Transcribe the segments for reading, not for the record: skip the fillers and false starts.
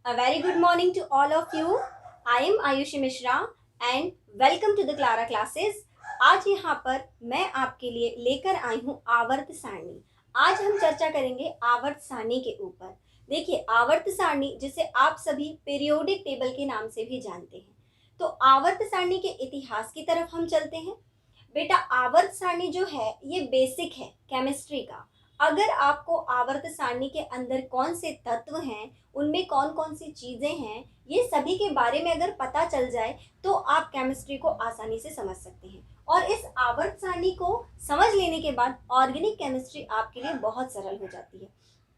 A very good morning to all of you. I am Ayushi Mishra and welcome to the Clara classes. आज यहाँ पर मैं आपके लिए लेकर आई हूँ आवर्त सारणी। आज हम चर्चा करेंगे आवर्त सारणी के ऊपर। देखिए, आवर्त सारणी जिसे आप सभी पीरियोडिक टेबल के नाम से भी जानते हैं, तो आवर्त सारणी के इतिहास की तरफ हम चलते हैं। बेटा, आवर्त सारणी जो है ये बेसिक है केमिस्ट्री का। अगर आपको आवर्त सारणी के अंदर कौन से तत्व हैं, उनमें कौन कौन सी चीज़ें हैं, ये सभी के बारे में अगर पता चल जाए तो आप केमिस्ट्री को आसानी से समझ सकते हैं। और इस आवर्त सारणी को समझ लेने के बाद ऑर्गेनिक केमिस्ट्री आपके लिए बहुत सरल हो जाती है।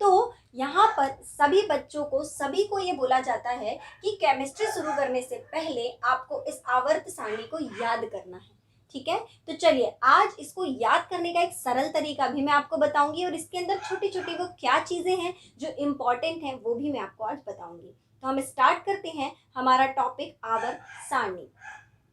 तो यहाँ पर सभी बच्चों को, सभी को ये बोला जाता है कि केमिस्ट्री शुरू करने से पहले आपको इस आवर्त सारणी को याद करना है। ठीक है, तो चलिए आज इसको याद करने का एक सरल तरीका भी मैं आपको बताऊंगी और इसके अंदर छोटी छोटी वो क्या चीज़ें हैं जो इम्पॉर्टेंट हैं वो भी मैं आपको आज बताऊंगी। तो हम स्टार्ट करते हैं हमारा टॉपिक आवर्त सारणी।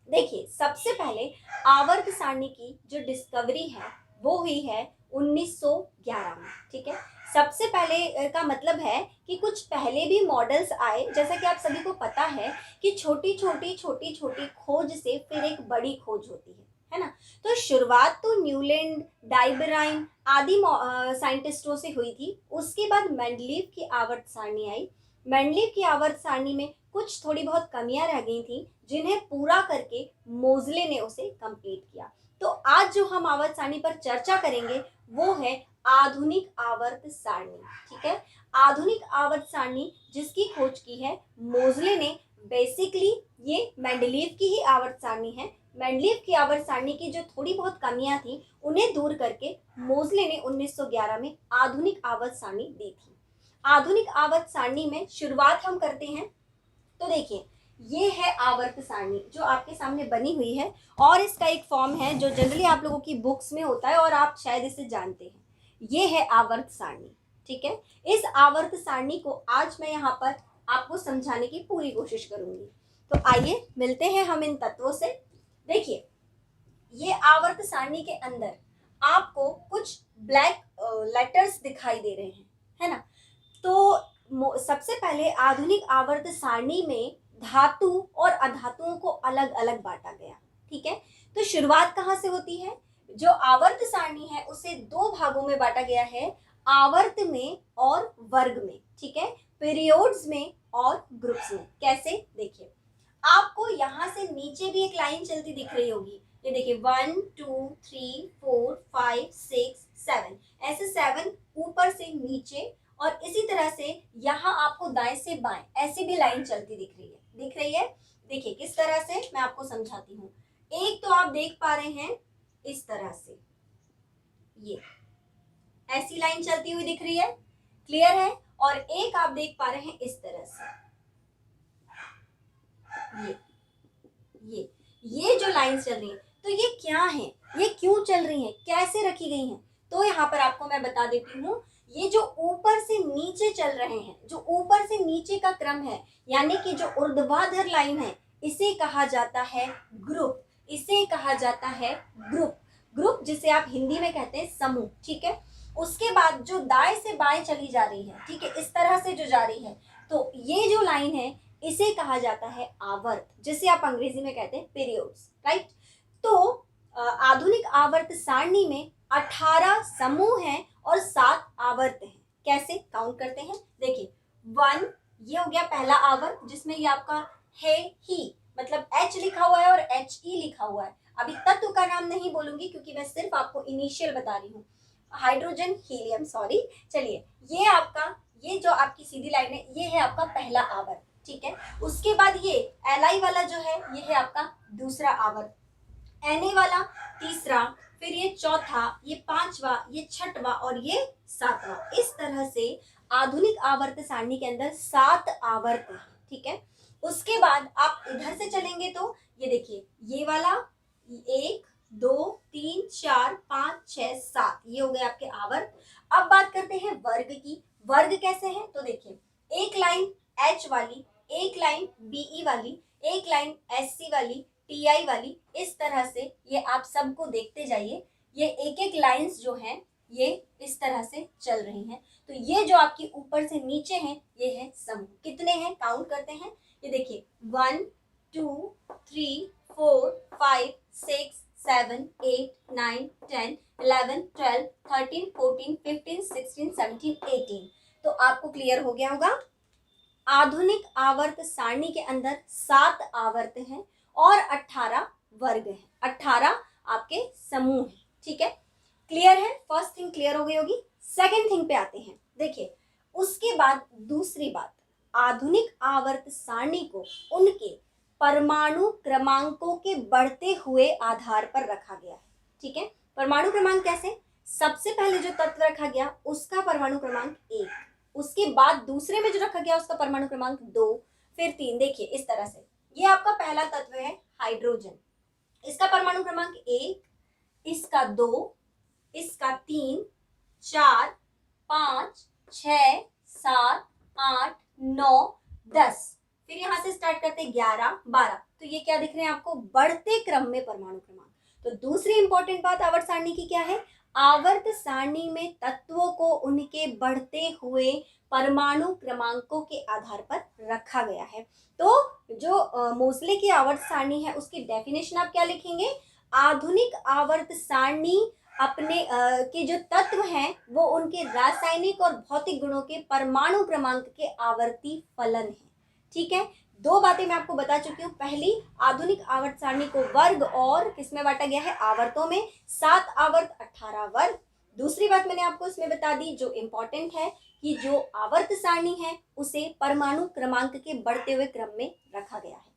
देखिए, सबसे पहले आवर्त सारणी की जो डिस्कवरी है वो हुई है 1911 में। ठीक है, सबसे पहले का मतलब है कि कुछ पहले भी मॉडल्स आए, जैसा कि आप सभी को पता है कि छोटी छोटी खोज से फिर एक बड़ी खोज होती है ना। तो शुरुआत तो न्यूलैंड, डाइबराइन आदि साइंटिस्टों से हुई थी। उसके बाद मेंडलीव की आवर्त सारणी आई। मेंडलीव की आवर्त सारणी में कुछ थोड़ी बहुत कमियां रह गई थी, जिन्हें पूरा करके मोजले ने उसे कंप्लीट किया। तो आज जो हम आवर्त सारणी पर चर्चा करेंगे वो है आधुनिक आवर्त सारणी। ठीक है, आधुनिक आवर्त सारणी जिसकी खोज की है मोजले ने। बेसिकली ये मेंडलीव की ही आवर्त सारणी है। मेंडलीव की आवर्त सारणी की जो थोड़ी बहुत कमियां थी उन्हें दूर करके मोजले ने 1911 में आधुनिक आवर्त सारणी दी थी। आधुनिक आवर्त सारणी में शुरुआत हम करते हैं। तो देखिए, ये है आवर्त सारणी जो आपके सामने बनी हुई है और इसका एक फॉर्म है जो जनरली आप लोगों की बुक्स में होता है और आप शायद इसे जानते हैं। ये है आवर्त सारणी। ठीक है, इस आवर्त सारणी को आज मैं यहाँ पर आपको समझाने की पूरी कोशिश करूंगी। तो आइए मिलते हैं हम इन तत्वों से। देखिए, ये आवर्त सारणी के अंदर आपको कुछ ब्लैक लेटर्स दिखाई दे रहे हैं, है ना। तो सबसे पहले आधुनिक आवर्त सारणी में धातु और अधातुओं को अलग अलग बांटा गया। ठीक है, तो शुरुआत कहाँ से होती है? जो आवर्त सारणी है उसे दो भागों में बांटा गया है, आवर्त में और वर्ग में। ठीक है, पीरियोड्स में और ग्रुप्स में। कैसे? देखिए, आपको यहाँ से नीचे भी एक लाइन चलती दिख रही होगी। ये देखिए 1 2 3 4 5 6 7, ऐसे 7 ऊपर से नीचे, और इसी तरह से यहाँ आपको दाएं से बाएं ऐसी भी लाइन चलती दिख रही है। दिख रही है? देखिए किस तरह से, मैं आपको समझाती हूँ। एक तो आप देख पा रहे हैं इस तरह से, ये ऐसी लाइन चलती हुई दिख रही है, क्लियर है। और एक आप देख पा रहे हैं इस तरह से, ये जो लाइंस चल रही है, तो ये क्या है, ये क्यों चल रही हैं, कैसे रखी गई हैं? तो यहाँ पर आपको मैं बता देती हूँ। ये जो ऊपर से नीचे चल रहे हैं, जो ऊपर से नीचे का क्रम है, यानी कि जो ऊर्ध्वाधर लाइन है, इसे कहा जाता है ग्रुप। इसे कहा जाता है ग्रुप। ग्रुप जिसे आप हिंदी में कहते हैं समूह। ठीक है, उसके बाद जो दाएं से बाएं चली जा रही है, ठीक है, इस तरह से जो जा रही है, तो ये जो लाइन है इसे कहा जाता है आवर्त, जिसे आप अंग्रेजी में कहते हैं पीरियड्स, राइट। तो आधुनिक आवर्त सारणी में 18 समूह हैं और 7 आवर्त हैं। कैसे काउंट करते हैं? देखिए, 1 ये हो गया पहला आवर्त, जिसमें ये आपका है ही, मतलब H लिखा हुआ है और HE लिखा हुआ है। अभी तत्व का नाम नहीं बोलूंगी क्योंकि मैं सिर्फ आपको इनिशियल बता रही हूँ, हाइड्रोजन हीलियम, सॉरी। चलिए, ये आपका, ये जो आपकी सीधी लाइन है, ये है आपका पहला आवर्त। ठीक है, उसके बाद ये Li वाला जो है, ये है आपका दूसरा आवर्त, Na वाला तीसरा, फिर ये चौथा, ये पांचवा, ये छठवा और ये सातवां। इस तरह से आधुनिक आवर्त सारणी के अंदर 7 आवर्त हैं। ठीक है, उसके बाद आप इधर से चलेंगे तो ये देखिए, ये वाला 1 2 3 4 5 6 7, ये हो गए आपके आवर्त। अब बात करते हैं वर्ग की। वर्ग कैसे है? तो देखिए, एक लाइन H वाली, एक लाइन BE वाली, एक लाइन SC वाली, TI वाली, इस तरह से ये आप सबको देखते जाइए। ये एक एक लाइंस जो हैं ये इस तरह से चल रही हैं। तो ये जो आपकी ऊपर से नीचे हैं ये है समूह। कितने हैं काउंट करते हैं, ये देखिए 1 2 3 4 5 6 7 8 9 10 11 12 13 14 15 16 17 18। तो आपको क्लियर हो गया होगा। आधुनिक आवर्त सारणी के अंदर 7 आवर्त हैं और 18 वर्ग हैं, 18 आपके समूह हैं। ठीक है, क्लियर है? फर्स्ट थिंग क्लियर हो गई होगी। सेकंड थिंग पे आते हैं। देखिए उसके बाद दूसरी बात, आधुनिक आवर्त सारणी को उनके परमाणु क्रमांकों के बढ़ते हुए आधार पर रखा गया है। ठीक है, परमाणु क्रमांक कैसे? सबसे पहले जो तत्व रखा गया उसका परमाणु क्रमांक 1, उसके बाद दूसरे में जो रखा गया उसका परमाणु क्रमांक 2, फिर 3। देखिए इस तरह से ये आपका पहला तत्व है हाइड्रोजन, इसका परमाणु क्रमांक 1, इसका 2, इसका 3, 4, 5, 6, 7, 8, 9, 10। फिर यहां से स्टार्ट करते 11, 12। तो ये क्या दिख रहे हैं आपको? बढ़ते क्रम में परमाणु क्रमांक। तो दूसरी इंपॉर्टेंट बात आवर्त सारणी की क्या है? आवर्त सारणी में तत्वों को उनके बढ़ते हुए परमाणु क्रमांकों के आधार पर रखा गया है। तो जो मोसले की आवर्त सारणी है उसकी डेफिनेशन आप क्या लिखेंगे? आधुनिक आवर्त सारणी अपने के जो तत्व हैं वो उनके रासायनिक और भौतिक गुणों के परमाणु क्रमांक के आवर्ती फलन है। ठीक है, 2 बातें मैं आपको बता चुकी हूँ। पहली, आधुनिक आवर्त सारणी को वर्ग और किसमें बांटा गया है? आवर्तों में। 7 आवर्त 18 वर्ग। दूसरी बात मैंने आपको इसमें बता दी जो इम्पोर्टेंट है कि जो आवर्त सारणी है उसे परमाणु क्रमांक के बढ़ते हुए क्रम में रखा गया है।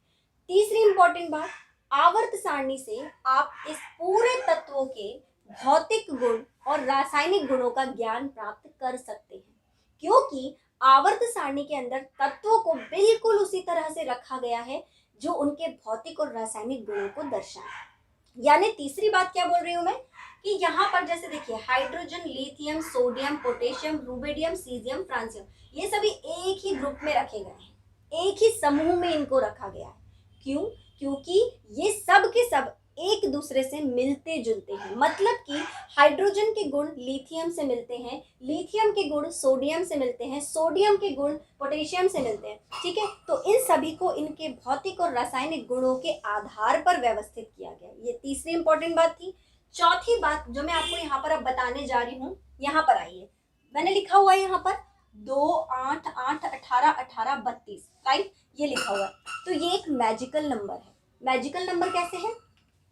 तीसरी इंपॉर्टेंट बात, आवर्त सारणी से आप इस पूरे तत्वों के भौतिक गुण और रासायनिक गुणों का ज्ञान प्राप्त कर सकते हैं, क्योंकि आवर्त सारणी के अंदर तत्वों को बिल्कुल उसी तरह से रखा गया है जो उनके भौतिक और रासायनिक गुणों को दर्शाए। यानी तीसरी बात क्या बोल रही हूं मैं कि यहाँ पर जैसे देखिए hydrogen, lithium, sodium, potassium, rubidium, caesium, francium, ये सभी एक ही ग्रुप में रखे गए हैं, एक ही समूह में इनको रखा गया है। क्यों? क्योंकि ये सब के सब एक दूसरे से मिलते जुलते हैं। मतलब कि हाइड्रोजन के गुण लिथियम से मिलते हैं, लिथियम के गुण सोडियम से मिलते हैं, सोडियम के गुण पोटेशियम से मिलते हैं। ठीक है, तो इन सभी को इनके भौतिक और रासायनिक गुणों के आधार पर व्यवस्थित किया गया। ये तीसरी इंपॉर्टेंट बात थी। चौथी बात जो मैं आपको यहाँ पर अब बताने जा रही हूँ, यहाँ पर आइए, मैंने लिखा हुआ है यहाँ पर 2, 8, 8, 18, 18, 32, राइट, ये लिखा हुआ है। तो ये एक मैजिकल नंबर है। मैजिकल नंबर कैसे है?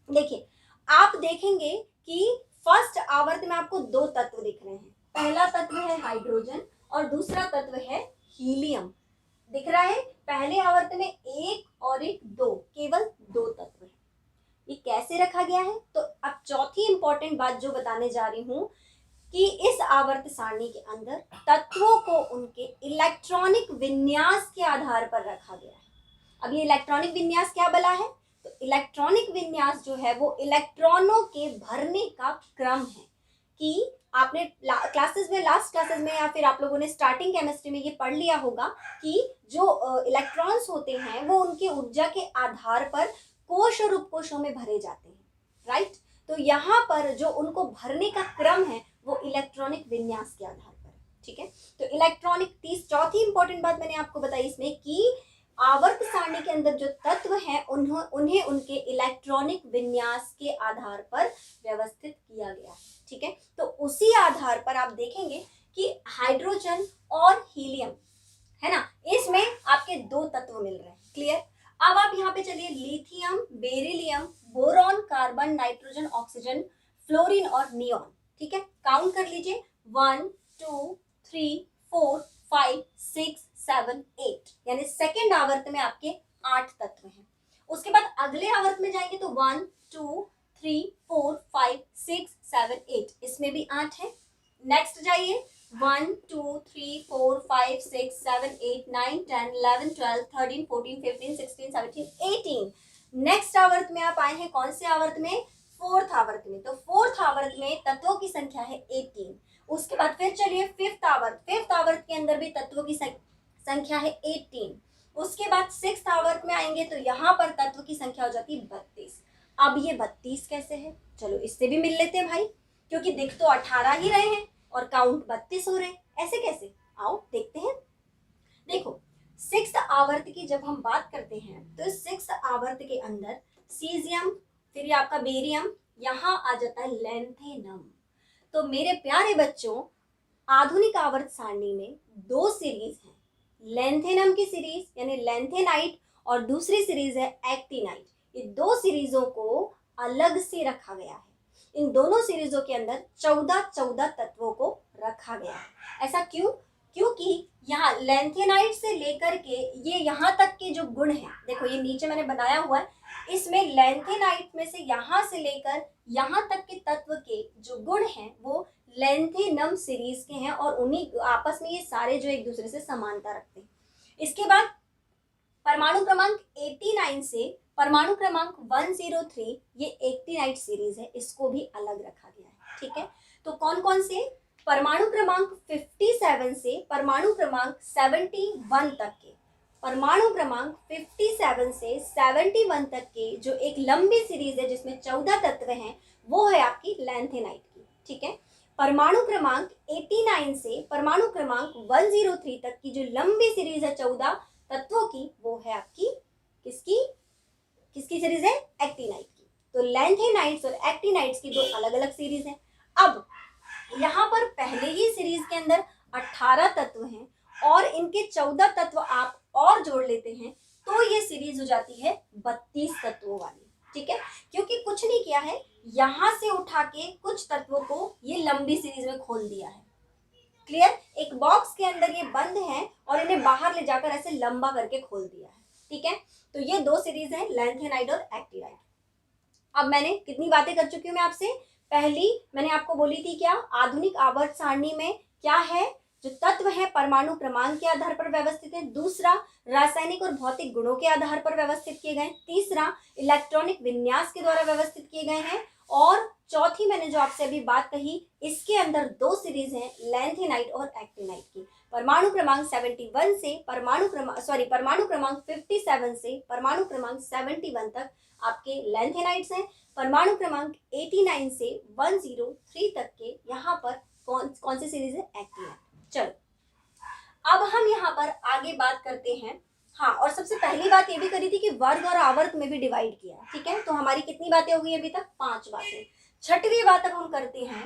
देखिए आप देखेंगे कि फर्स्ट आवर्त में आपको 2 तत्व दिख रहे हैं। पहला तत्व है हाइड्रोजन और दूसरा तत्व है हीलियम। दिख रहा है? पहले आवर्त में 1 और 1, 2, केवल 2 तत्व है। ये कैसे रखा गया है? तो अब चौथी इंपॉर्टेंट बात जो बताने जा रही हूं कि इस आवर्त सारणी के अंदर तत्वों को उनके इलेक्ट्रॉनिक विन्यास के आधार पर रखा गया है। अब ये इलेक्ट्रॉनिक विन्यास क्या बला है? तो इलेक्ट्रॉनिक विन्यास जो है वो इलेक्ट्रॉनों के भरने का क्रम है। कि आपने क्लासेस में, लास्ट क्लासेस में या फिर आप लोगों ने स्टार्टिंग केमिस्ट्री में ये पढ़ लिया होगा कि जो इलेक्ट्रॉन्स होते हैं वो उनकी ऊर्जा के आधार पर कोश और उपकोशों में भरे जाते हैं, राइट। तो यहाँ पर जो उनको भरने का क्रम है वो इलेक्ट्रॉनिक विन्यास के आधार पर है। ठीक है, तो इलेक्ट्रॉनिक चौथी इंपॉर्टेंट बात मैंने आपको बताई इसमें कि आवर्त सारणी के अंदर जो तत्व हैं उन्हें उनके इलेक्ट्रॉनिक विन्यास के आधार पर व्यवस्थित किया गया। ठीक है, तो उसी आधार पर आप देखेंगे कि हाइड्रोजन और हीलियम है ना, इसमें आपके 2 तत्व मिल रहे हैं। क्लियर? अब आप यहाँ पे चलिए, lithium, beryllium, boron, carbon, nitrogen, oxygen, fluorine और नियॉन। ठीक है, काउंट कर लीजिए 1 2 3 4 5 6 7 8, यानी सेकेंड आवर्त में आपके 8 तत्व हैं। उसके बाद अगले आवर्त में जाएंगे तो 1 2 3 4 5 6 7 8, इसमें भी 8 है। नेक्स्ट जाइए 1 2 3 4 5 6 7 8 9 10 11 12 13 14 15 16 17 18। नेक्स्ट आवर्त में आप आए हैं कौन से आवर्त में? 4th आवर्त में। तो 4th आवर्त में तत्वों की संख्या है 18। उसके बाद फिर चलिए 5th आवर्त। 5th आवर्त के अंदर भी तत्वों की संख्या है 18। उसके बाद 6th आवर्त में आएंगे तो यहाँ पर तत्व की संख्या हो जाती है 32। अब ये 32 कैसे है? चलो इससे भी मिल लेते हैं भाई। क्योंकि दिख तो 18 ही रहे हैं और काउंट 32 हो रहे हैं, ऐसे कैसे? आओ देखते हैं। देखो, 6th आवर्त की जब हम बात करते हैं तो 6th आवर्त के अंदर सीजियम, फिर ये आपका बेरियम, यहाँ आ जाता है लैंथेनम। तो मेरे प्यारे बच्चों, आधुनिक आवर्त सारणी में दो सीरीज हैं, लैंथेनम की सीरीज यानी लैंथेनाइट और दूसरी सीरीज है एक्टिनाइट। ये दो सीरीजों को अलग से रखा गया है। इन दोनों सीरीजों के अंदर 14 तत्वों को रखा गया है। ऐसा क्यों? क्योंकि यहाँ लैंथेनाइट से लेकर के ये यहाँ तक के जो गुण हैं, देखो ये नीचे मैंने बनाया हुआ है, इसमें लैंथेनाइट में से यहाँ से लेकर यहाँ तक के तत्व के जो गुण हैं वो लैंथेनम सीरीज के हैं और उन्हीं आपस में ये सारे जो एक दूसरे से समानता रखते हैं। इसके बाद परमाणु क्रमांक 89 से परमाणु क्रमांक 103, ये एक्टिनाइट सीरीज है, इसको भी अलग रखा गया है। ठीक है, तो कौन कौन से? परमाणु क्रमांक 57 से परमाणु क्रमांक 71 तक के, परमाणु क्रमांक 57 से 71 तक के जो एक लंबी सीरीज है जिसमें 14 तत्व हैं, वो है आपकी लैंथेनाइट की। ठीक है, परमाणु क्रमांक 89 से परमाणु क्रमांक 103 तक की जो लंबी सीरीज है 14 तत्वों की, वो है आपकी किसकी किसकी सीरीज है? एक्टिनाइट की। तो लैंथेनाइट्स और एक्टिनाइट्स की दो अलग अलग सीरीज हैं। अब यहाँ पर पहले ही सीरीज के अंदर 18 तत्व हैं और इनके 14 तत्व आप और जोड़ लेते हैं तो ये सीरीज हो जाती है 32 तत्वों वाली। ठीक है, क्योंकि कुछ नहीं किया है, यहाँ से उठा के कुछ तत्वों को ये लंबी सीरीज में खोल दिया है। क्लियर? एक बॉक्स के अंदर ये बंद है और इन्हें बाहर ले जाकर ऐसे लंबा करके खोल दिया है। ठीक है, तो ये दो सीरीज है, लैंथेनाइट और एक्टिनाइट। अब मैंने कितनी बातें कर चुकी हूँ मैं आपसे? पहली मैंने आपको बोली थी क्या, आधुनिक आवर्त सारणी में क्या है, जो तत्व है परमाणु क्रमांक के आधार पर व्यवस्थित है। दूसरा, रासायनिक और भौतिक गुणों के आधार पर व्यवस्थित किए गए। तीसरा, इलेक्ट्रॉनिक विन्यास के द्वारा व्यवस्थित किए गए हैं। और चौथी मैंने जो आपसे अभी बात कही, इसके अंदर दो सीरीज हैं, लैंथेनाइट और एक्टिनाइट की। परमाणु क्रमांक 71 से परमाणु क्रमांक 57 से परमाणु क्रमांक 71 तक आपके लैंथेनाइट्स हैं। परमाणु क्रमांक 89 से 103 तक के यहाँ पर कौन सी सीरीज है? एक्टिनाइट। चलो, अब हम यहाँ पर आगे बात करते हैं। हाँ, और सबसे पहली बात ये भी करी थी कि वर्ग और आवर्त में भी डिवाइड किया। ठीक है, तो हमारी कितनी बातें हो गई अभी तक? 5 बातें। छठवीं बात अब हम करते हैं,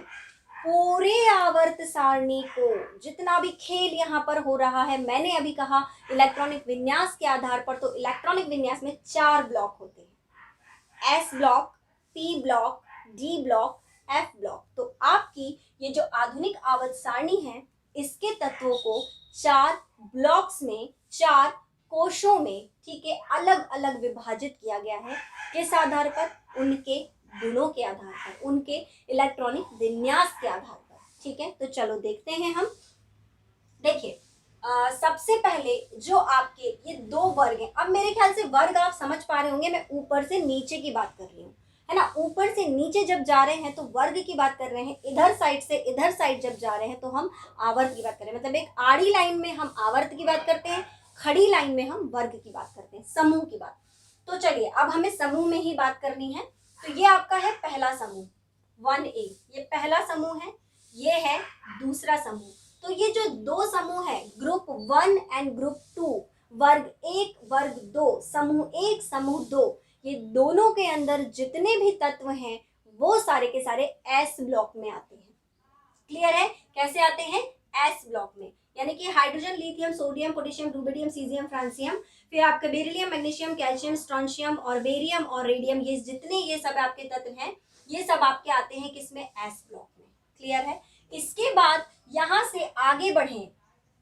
पूरे आवर्त सारणी को जितना भी खेल यहाँ पर हो रहा है, मैंने अभी कहा इलेक्ट्रॉनिक विन्यास के आधार पर, तो इलेक्ट्रॉनिक विन्यास में 4 ब्लॉक होते हैं, S block, P block, D block, F block. तो आपकी ये जो आधुनिक आवर्त सारणी है, इसके तत्वों को 4 ब्लॉक्स में, 4 कोशों में, ठीक है, अलग अलग विभाजित किया गया है। किस आधार पर? उनके गुणों के आधार पर, उनके इलेक्ट्रॉनिक विन्यास के आधार पर। ठीक है, तो चलो देखते हैं हम। देखिए, सबसे पहले जो आपके ये दो वर्ग हैं, अब मेरे ख्याल से वर्ग आप समझ पा रहे होंगे, मैं ऊपर से नीचे की बात कर रही हूँ, है ना। ऊपर से नीचे जब जा रहे हैं तो वर्ग की बात कर रहे हैं, इधर साइड से इधर साइड जब जा रहे हैं तो हम आवर्त की बात कर रहे हैं। मतलब एक आड़ी लाइन में हम आवर्त की बात करते हैं, खड़ी लाइन में हम वर्ग की बात करते हैं, समूह की बात। तो चलिए, अब हमें समूह में ही बात करनी है। तो ये आपका है पहला समूह 1A, ये पहला समूह है, ये है दूसरा समूह। तो ये जो दो समूह है, ग्रुप 1 एंड ग्रुप 2, वर्ग 1 वर्ग 2, समूह 1 समूह 2, ये दोनों के अंदर जितने भी तत्व हैं वो सारे के सारे एस ब्लॉक में आते हैं। क्लियर है? कैसे आते हैं? एस ब्लॉक में, यानी कि hydrogen, lithium, sodium, potassium, rubidium, caesium, francium, फिर आपके बेरिलियम, मैग्नीशियम, कैल्शियम, स्ट्रोंशियम और बेरियम और रेडियम, ये जितने ये सब आपके तत्व हैं, ये सब आपके आते हैं किसमें? एस ब्लॉक में। क्लियर है? इसके बाद यहाँ से आगे बढ़े,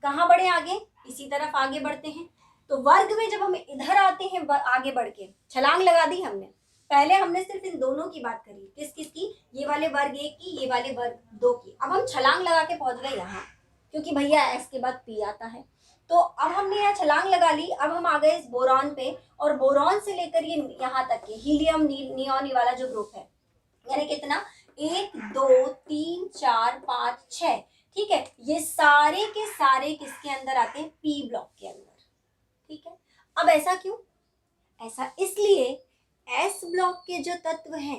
कहाँ बढ़े? आगे इसी तरफ आगे बढ़ते हैं। तो वर्ग में जब हम इधर आते हैं, आगे बढ़ के छलांग लगा दी हमने। पहले हमने सिर्फ इन दोनों की बात करी, किस किस की? ये वाले वर्ग 1 की, ये वाले वर्ग 2 की। अब हम छलांग लगा के पहुंच गए यहाँ, क्योंकि भैया एस के बाद पी आता है। तो अब हमने यहाँ छलांग लगा ली। अब हम आ गए इस बोरॉन पे, और बोरॉन से लेकर ये यहाँ तक के हीलियम, नियोन वाला जो ग्रुप है, यानी कितना? 1 2 3 4 5 6। ठीक है, ये सारे के सारे किसके अंदर आते हैं? पी ब्लॉक के अंदर। ठीक है, अब ऐसा क्यों? ऐसा इसलिए एस ब्लॉक के जो तत्व हैं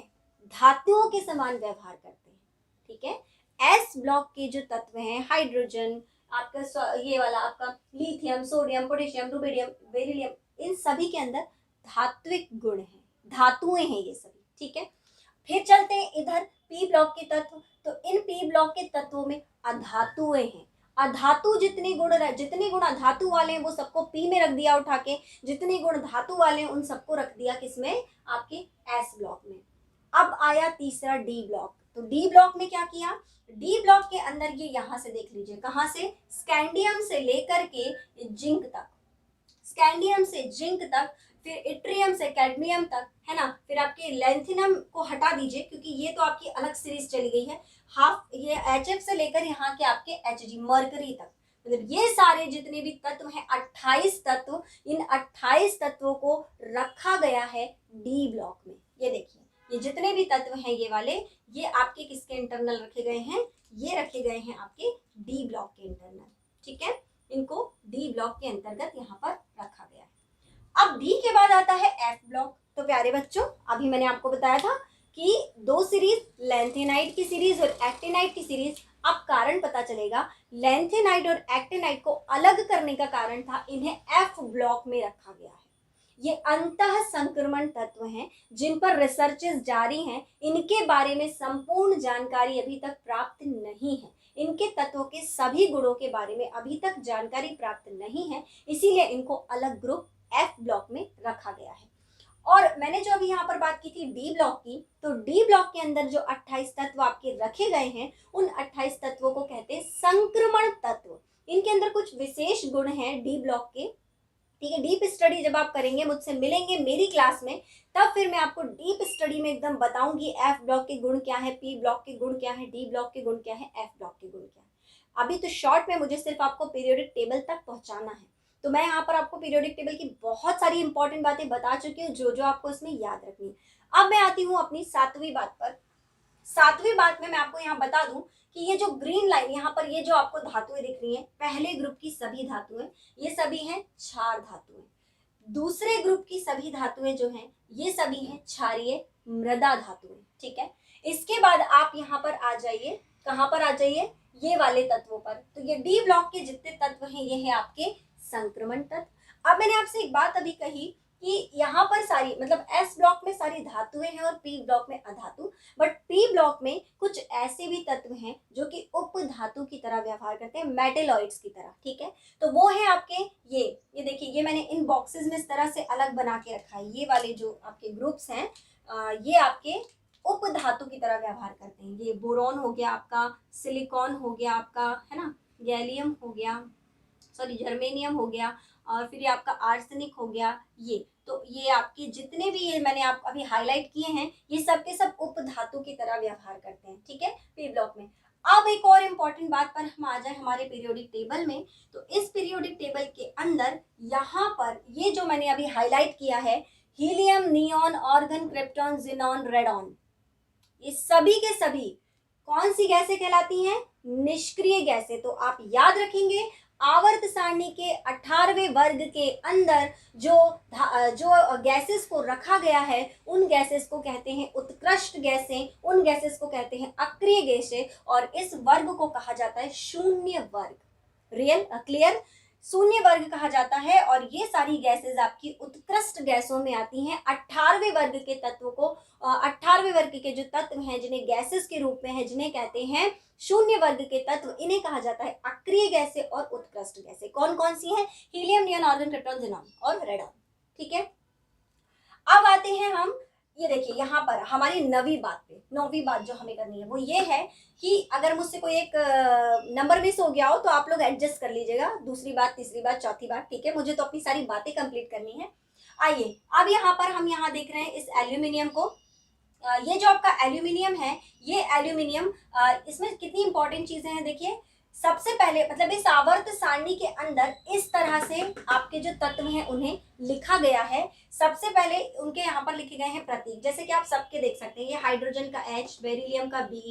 धातुओं के समान व्यवहार करते हैं। ठीक है। एस ब्लॉक के जो तत्व हैं, हाइड्रोजन, आपका ये वाला आपका lithium, sodium, potassium, rubidium, beryllium, इन सभी के अंदर धात्विक गुण हैं, धातुएं हैं ये सभी, ठीक है। फिर चलते हैं इधर पी ब्लॉक के तत्व। तो इन पी ब्लॉक के तत्वों में अधातुएं हैं। अधातु जितने गुण अधातु वाले हैं वो सबको पी में रख दिया उठा के, जितने गुण धातु वाले हैं उन सबको रख दिया किसमें, आपके एस ब्लॉक में। अब आया तीसरा डी ब्लॉक। तो डी ब्लॉक में क्या किया, डी ब्लॉक के अंदर ये यहां से देख लीजिए, कहां से, स्कैंडियम से लेकर के जिंक तक, स्कैंडियम से जिंक तक, फिर इट्रियम से कैडमियम तक, है ना। फिर आपके लैंथिनम को हटा दीजिए क्योंकि ये तो आपकी अलग सीरीज चली गई है। हाफ ये HF से लेकर यहाँ के आपके Hg मरकरी तक, मतलब ये सारे जितने भी तत्व हैं 28 तत्व, इन 28 तत्वों को रखा गया है डी ब्लॉक में। ये देखिए ये जितने भी तत्व हैं ये वाले, ये आपके किसके इंटरनल रखे गए हैं, ये रखे गए हैं आपके डी ब्लॉक के इंटरनल, ठीक है। इनको डी ब्लॉक के अंतर्गत यहाँ पर रखा गया है। अब डी के बाद आता है एफ ब्लॉक। तो प्यारे बच्चों, अभी मैंने आपको बताया था कि दो सीरीज, लैंथेनाइड की सीरीज और एक्टिनाइड की सीरीज। अब कारण पता चलेगा, लैंथेनाइड और एक्टिनाइड को अलग करने का कारण था इन्हें एफ ब्लॉक में रखा गया है। ये अंतः संक्रमण तत्व हैं जिन पर रिसर्चेस जारी हैं, इनके बारे में संपूर्ण जानकारी अभी तक प्राप्त नहीं है। इनके तत्वों के सभी गुणों के बारे में अभी तक जानकारी प्राप्त नहीं है, इसीलिए इनको अलग ग्रुप एफ ब्लॉक में रखा गया है। और मैंने जो अभी यहाँ पर बात की थी डी ब्लॉक की, तो डी ब्लॉक के अंदर जो 28 तत्व आपके रखे गए हैं, उन 28 तत्वों को कहते हैं संक्रमण तत्व। इनके अंदर कुछ विशेष गुण हैं डी ब्लॉक के, ठीक है। डीप स्टडी जब आप करेंगे, मुझसे मिलेंगे मेरी क्लास में, तब फिर मैं आपको डीप स्टडी में एकदम बताऊंगी एफ ब्लॉक के गुण क्या है, पी ब्लॉक के गुण क्या है, डी ब्लॉक के गुण क्या है, एफ ब्लॉक के गुण क्या है। अभी तो शॉर्ट में मुझे सिर्फ आपको पीरियोडिक टेबल तक पहुंचाना है। तो मैं यहाँ पर आपको पीरियोडिक टेबल की बहुत सारी इंपॉर्टेंट बातें बता चुकी हूँ, जो जो आपको इसमें याद रखनी है। अब मैं आती हूँ अपनी 7वीं बात पर। 7वीं बात में मैं आपको यहाँ बता दूं कि ये जो ग्रीन लाइन यहाँ पर, ये जो आपको धातुएं दिख रही हैं, पहले ग्रुप की सभी धातुएं, ये सभी हैं क्षार धातुएं। दूसरे ग्रुप की सभी धातुएं जो हैं, ये सभी हैं क्षारीय मृदा धातुएं, ठीक है। इसके बाद आप यहाँ पर आ जाइए, कहाँ पर आ जाइए, ये वाले तत्वों पर। तो ये डी ब्लॉक के जितने तत्व हैं, ये है आपके संक्रमण तत्व। अब मैंने आपसे एक बात अभी कही कि यहाँ पर सारी, मतलब एस ब्लॉक में सारी धातुएं हैं और पी ब्लॉक में अधातु, बट पी ब्लॉक में कुछ ऐसे भी तत्व हैं जो कि उप धातु की तरह व्यवहार करते हैं, मेटेलॉइड्स की तरह, ठीक है। तो वो है आपके ये देखिए, ये मैंने इन बॉक्सेस में इस तरह से अलग बना के रखा है। ये वाले जो आपके ग्रुप्स हैं, ये आपके उप धातु की तरह व्यवहार करते हैं। ये बोरॉन हो गया आपका, सिलिकॉन हो गया आपका, है ना, गैलियम हो गया, सॉरी जर्मेनियम हो गया, और फिर ये आपका आर्सेनिक हो गया। ये तो ये आपके जितने भी ये मैंने आप अभी हाईलाइट किए हैं, ये सब के सब उप धातु की तरह व्यवहार करते हैं, ठीक है, पी ब्लॉक में। अब एक और इम्पॉर्टेंट बात पर हम आ जाए हमारे पीरियोडिक टेबल में। तो इस पीरियोडिक टेबल के अंदर यहाँ पर ये जो मैंने अभी हाईलाइट किया है, helium, neon, organ, krypton, xenon, radon, ये सभी के सभी कौन सी गैसें कहलाती हैं, निष्क्रिय गैसें। तो आप याद रखेंगे, आवर्त सारणी के 18वें वर्ग के अंदर जो गैसेस को रखा गया है, उन गैसेस को कहते हैं उत्कृष्ट गैसें, उन गैसेस को कहते हैं अक्रिय गैसें, और इस वर्ग को कहा जाता है शून्य वर्ग, रियल क्लियर, शून्य वर्ग कहा जाता है। और ये सारी गैसेस आपकी उत्कृष्ट गैसों में आती हैं। 18वें वर्ग के तत्वों को 18वें वर्ग के जो तत्व हैं, जिन्हें गैसेस के रूप में है, जिन्हें कहते हैं शून्य वर्ग के तत्व, इन्हें कहा जाता है अक्रिय गैसें और उत्कृष्ट गैसें। कौन कौन सी हैं, helium, neon, organ, krypton, xenon और रेडॉन, ठीक है। अब आते हैं हम, ये देखिए यहाँ पर हमारी 9वीं बात जो हमें करनी है वो ये है कि अगर मुझसे कोई एक नंबर मिस हो गया हो तो आप लोग एडजस्ट कर लीजिएगा, दूसरी बात, तीसरी बात, चौथी बात, ठीक है। मुझे तो अपनी सारी बातें कंप्लीट करनी है। आइए अब यहाँ पर हम यहाँ देख रहे हैं इस एल्यूमिनियम को। ये जो आपका एल्यूमिनियम है, ये एल्यूमिनियम, इसमें कितनी इंपॉर्टेंट चीजें हैं देखिए। सबसे पहले मतलब इस आवर्त सारणी के अंदर इस तरह से आपके जो तत्व हैं उन्हें लिखा गया है। सबसे पहले उनके यहाँ पर लिखे गए हैं प्रतीक, जैसे कि आप सबके देख सकते हैं। ये हाइड्रोजन का H, बेरिलियम का B,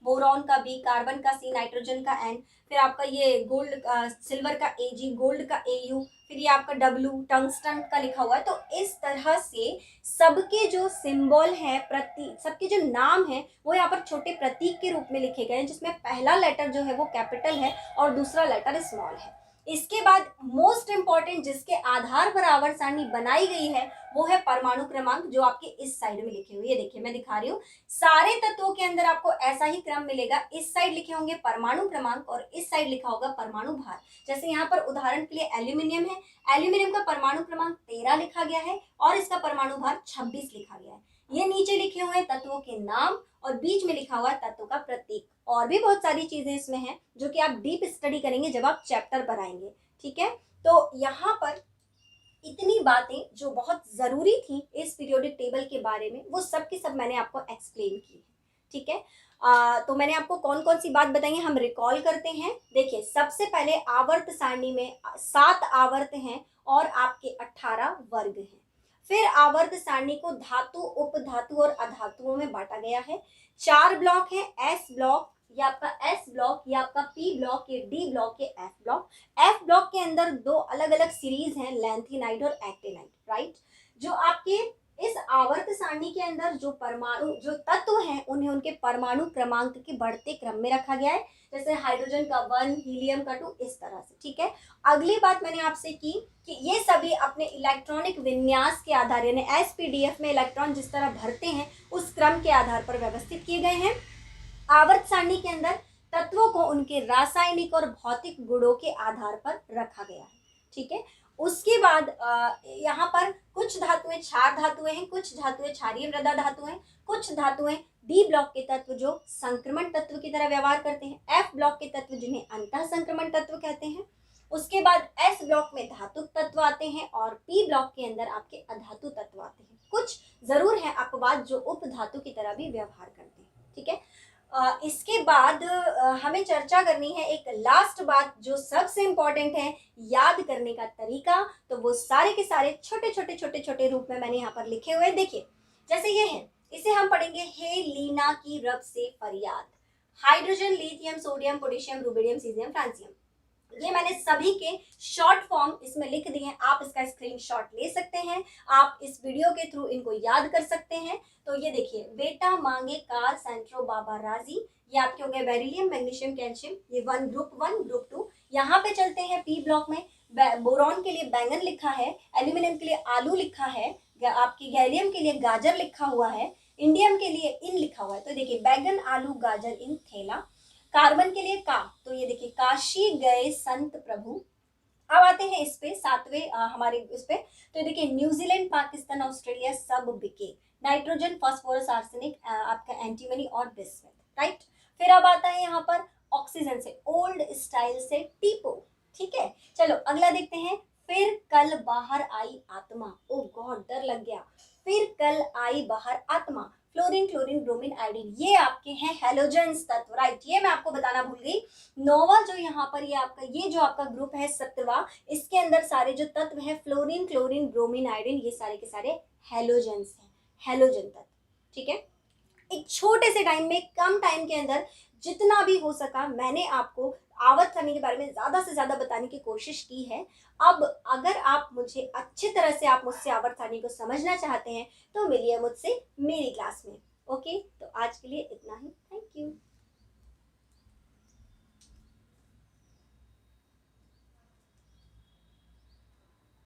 बोरॉन का बी, कार्बन का सी, नाइट्रोजन का एन, फिर आपका ये गोल्ड सिल्वर का एजी, गोल्ड का एयू, फिर ये आपका डब्ल्यू, टंगस्टन का लिखा हुआ है। तो इस तरह से सबके जो सिंबल है, प्रतीक, सबके जो नाम है वो यहाँ पर छोटे प्रतीक के रूप में लिखे गए हैं, जिसमें पहला लेटर जो है वो कैपिटल है और दूसरा लेटर स्मॉल है। इसके बाद मोस्ट इंपॉर्टेंट जिसके आधार पर आवर्त सारणी बनाई गई है वो है परमाणु क्रमांक, जो आपके इस साइड में लिखे हुए, ये देखिए मैं दिखा रही हूँ। सारे तत्वों के अंदर आपको ऐसा ही क्रम मिलेगा, इस साइड लिखे होंगे परमाणु क्रमांक और इस साइड लिखा होगा परमाणु भार। जैसे यहाँ पर उदाहरण के लिए एल्यूमिनियम है, एल्यूमिनियम का परमाणु क्रमांक 13 लिखा गया है और इसका परमाणु भार 26 लिखा गया है। ये नीचे लिखे हुए हैं तत्वों के नाम और बीच में लिखा हुआ है तत्व का प्रतीक। और भी बहुत सारी चीजें इसमें हैं जो कि आप डीप स्टडी करेंगे जब आप चैप्टर पर आएंगे, ठीक है। तो यहाँ पर इतनी बातें जो बहुत जरूरी थी इस पीरियोडिक टेबल के बारे में, वो सब की सब मैंने आपको एक्सप्लेन की है, ठीक है। तो मैंने आपको कौन कौन सी बात बताई है, हम रिकॉल करते हैं। देखिए, सबसे पहले आवर्त सारणी में 7 आवर्त हैं और आपके 18 वर्ग हैं। फिर आवर्त सारणी को धातु, उपधातु और अधातुओं में बांटा गया है। 4 ब्लॉक है, एस ब्लॉक, ये आपका एस ब्लॉक, ये आपका पी ब्लॉक, ये डी ब्लॉक, ये एफ ब्लॉक। एफ ब्लॉक के अंदर 2 अलग अलग सीरीज हैं, लैंथेनाइड और एक्टिनाइड, राइट। जो आपके इस आवर्त सारणी के अंदर जो परमाणु, जो तत्व हैं, उन्हें उनके परमाणु क्रमांक के बढ़ते क्रम में रखा गया है। जैसे हाइड्रोजन का 1, हीलियम का 2, इस तरह से, ठीक है। अगली बात मैंने आपसे की कि ये सभी अपने इलेक्ट्रॉनिक विन्यास के आधार, यानी एसपीडीएफ में इलेक्ट्रॉन जिस तरह भरते हैं उस क्रम के आधार पर व्यवस्थित किए गए हैं। आवर्त सारणी के अंदर तत्वों को उनके रासायनिक और भौतिक गुणों के आधार पर रखा गया है, ठीक है। उसके बाद यहाँ पर कुछ धातुएं क्षार धातुएं हैं, कुछ धातुएं क्षारीय मृदा धातु हैं, कुछ धातुएं डी ब्लॉक के तत्व जो संक्रमण तत्व की तरह व्यवहार करते हैं, एफ ब्लॉक के तत्व जिन्हें अंतः संक्रमण तत्व कहते हैं। उसके बाद एस ब्लॉक में धातुक तत्व आते हैं और पी ब्लॉक के अंदर आपके अधातु तत्व आते हैं। कुछ जरूर है अपवाद जो उप धातु की तरह भी व्यवहार करते हैं, ठीक है। इसके बाद हमें चर्चा करनी है एक लास्ट बात जो सबसे इंपॉर्टेंट है, याद करने का तरीका। तो वो सारे के सारे छोटे छोटे छोटे छोटे रूप में मैंने यहाँ पर लिखे हुए हैं। देखिए, जैसे ये है, इसे हम पढ़ेंगे, हे लीना की रब से फरियाद। Hydrogen, lithium, sodium, potassium, rubidium, caesium, francium, ये मैंने सभी के शॉर्ट फॉर्म इसमें लिख दिए हैं। आप इसका स्क्रीनशॉट ले सकते हैं, आप इस वीडियो के थ्रू इनको याद कर सकते हैं। तो ये देखिए, बेटा मांगे कार, सेंट्रो बाबा राजी, ये आपके हो गए बेरिलियम, मैग्नीशियम, कैल्शियम, ये 1 ग्रुप 1, ग्रुप 2। यहाँ पे चलते हैं पी ब्लॉक में, बोरॉन के लिए बैंगन लिखा है, एल्यूमिनियम के लिए आलू लिखा है, आपकी गैलियम के लिए गाजर लिखा हुआ है, इंडियम के लिए इन लिखा हुआ है। तो देखिए, बैगन, आलू, गाजर, इन, थैला। कार्बन के लिए का, तो ये देखिए, काशी गए संत प्रभु। अब आते हैं इस पे 7वें हमारे इस पे, तो ये देखिए, न्यूजीलैंड, पाकिस्तान, ऑस्ट्रेलिया सब बिके। नाइट्रोजन, फास्फोरस, आर्सेनिक, आपका एंटीमनी और बिस्मथ, राइट। फिर अब आता है यहाँ पर ऑक्सीजन से, ओल्ड स्टाइल से टीपो, ठीक है। चलो अगला देखते हैं, फिर कल बाहर आई आत्मा। ओ गॉड, डर लग गया। फिर कल आई बाहर आत्मा, फ्लोरीन, क्लोरीन, ब्रोमीन, आयोडीन, ये आपके हैं हैलोजेंस तत्व, राइट। ये मैं आपको बताना भूल गई। नोवा जो यहाँ पर ये आपका, ये जो आपका ग्रुप है 7वां, इसके अंदर सारे जो तत्व हैं, फ्लोरीन, क्लोरीन, ब्रोमीन, आयोडीन, ये सारे के सारे हैलोजेंस हैं, हैलोजन तत्व, ठीक है। एक छोटे से टाइम में, कम टाइम के अंदर जितना भी हो सका मैंने आपको आवर्त सारणी के बारे में ज्यादा से ज्यादा बताने की कोशिश की है। अब अगर आप मुझे अच्छी तरह से, आप मुझसे आवर्त सारणी को समझना चाहते हैं तो मिलिए मुझसे मेरी क्लास में। ओके, तो आज के लिए इतना ही। Thank you.